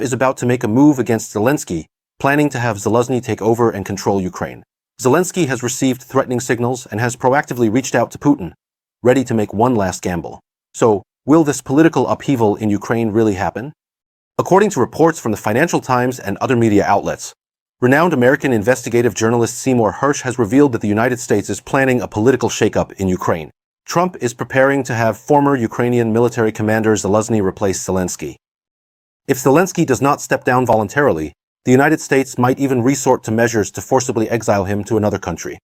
Trump is about to make a move against Zelensky, planning to have Zelensky take over and control Ukraine. Zelensky has received threatening signals and has proactively reached out to Putin, ready to make one last gamble. So, will this political upheaval in Ukraine really happen? According to reports from the Financial Times and other media outlets, renowned American investigative journalist Seymour Hersh has revealed that the United States is planning a political shakeup in Ukraine. Trump is preparing to have former Ukrainian military commander Zelensky replace Zelensky. If Zelensky does not step down voluntarily, the United States might even resort to measures to forcibly exile him to another country.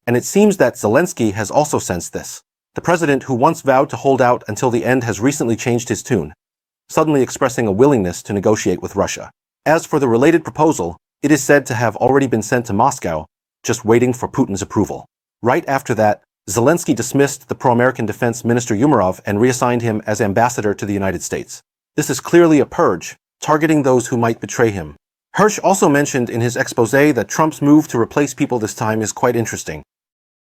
And it seems that Zelensky has also sensed this. The president who once vowed to hold out until the end has recently changed his tune, suddenly expressing a willingness to negotiate with Russia. As for the related proposal, it is said to have already been sent to Moscow, just waiting for Putin's approval. Right after that, Zelensky dismissed the pro-American Defense Minister Umerov and reassigned him as ambassador to the United States. This is clearly a purge, targeting those who might betray him. Hersh also mentioned in his exposé that Trump's move to replace people this time is quite interesting.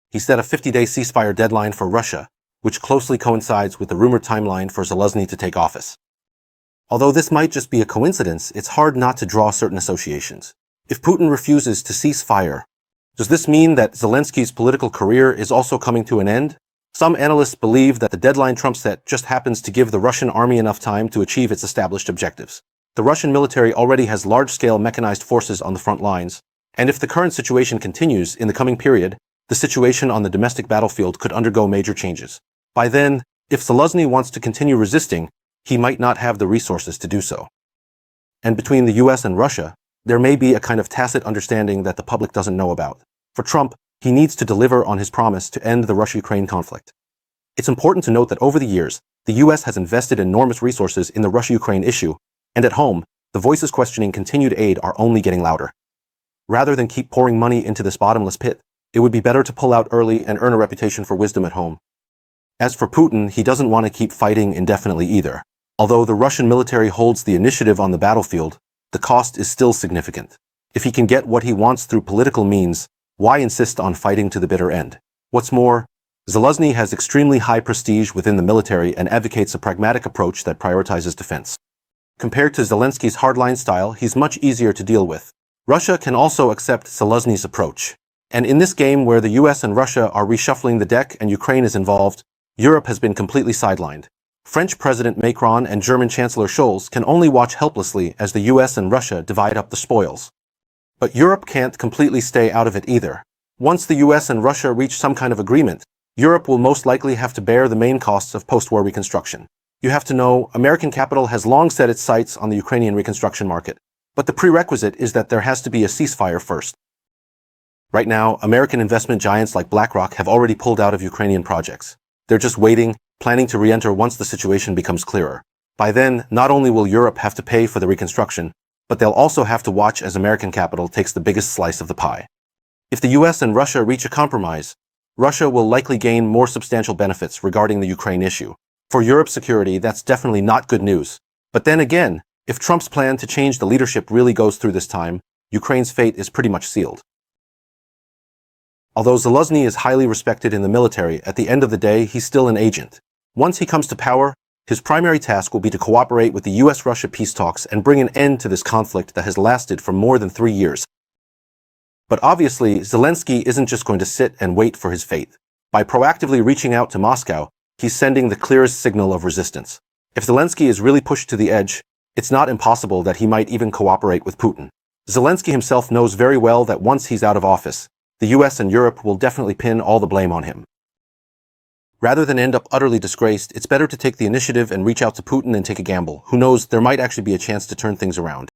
He set a 50-day ceasefire deadline for Russia, which closely coincides with the rumored timeline for Zelensky to take office. Although this might just be a coincidence, it's hard not to draw certain associations. If Putin refuses to cease fire, does this mean that Zelensky's political career is also coming to an end? Some analysts believe that the deadline Trump set just happens to give the Russian army enough time to achieve its established objectives. The Russian military already has large-scale mechanized forces on the front lines, and if the current situation continues in the coming period, the situation on the domestic battlefield could undergo major changes. By then, if Zelensky wants to continue resisting, he might not have the resources to do so. And between the US and Russia, there may be a kind of tacit understanding that the public doesn't know about. For Trump, he needs to deliver on his promise to end the Russia-Ukraine conflict. It's important to note that over the years, the US has invested enormous resources in the Russia-Ukraine issue, and at home, the voices questioning continued aid are only getting louder. Rather than keep pouring money into this bottomless pit, it would be better to pull out early and earn a reputation for wisdom at home. As for Putin, he doesn't want to keep fighting indefinitely either. Although the Russian military holds the initiative on the battlefield, the cost is still significant. If he can get what he wants through political means, why insist on fighting to the bitter end? What's more, Zelensky has extremely high prestige within the military and advocates a pragmatic approach that prioritizes defense. Compared to Zelensky's hardline style, he's much easier to deal with. Russia can also accept Zelensky's approach. And in this game where the US and Russia are reshuffling the deck and Ukraine is involved, Europe has been completely sidelined. French President Macron and German Chancellor Scholz can only watch helplessly as the US and Russia divide up the spoils. But Europe can't completely stay out of it either. Once the US and Russia reach some kind of agreement, Europe will most likely have to bear the main costs of post-war reconstruction. You have to know, American capital has long set its sights on the Ukrainian reconstruction market. But the prerequisite is that there has to be a ceasefire first. Right now, American investment giants like BlackRock have already pulled out of Ukrainian projects. They're just waiting, planning to re-enter once the situation becomes clearer. By then, not only will Europe have to pay for the reconstruction, but they'll also have to watch as American capital takes the biggest slice of the pie. If the US and Russia reach a compromise, Russia will likely gain more substantial benefits regarding the Ukraine issue. For Europe's security, that's definitely not good news. But then again, if Trump's plan to change the leadership really goes through this time, Ukraine's fate is pretty much sealed. Although Zelensky is highly respected in the military, at the end of the day, he's still an agent. Once he comes to power, his primary task will be to cooperate with the US-Russia peace talks and bring an end to this conflict that has lasted for more than 3 years. But obviously, Zelensky isn't just going to sit and wait for his fate. By proactively reaching out to Moscow, he's sending the clearest signal of resistance. If Zelensky is really pushed to the edge, it's not impossible that he might even cooperate with Putin. Zelensky himself knows very well that once he's out of office, the US and Europe will definitely pin all the blame on him. Rather than end up utterly disgraced, it's better to take the initiative and reach out to Putin and take a gamble. Who knows, there might actually be a chance to turn things around.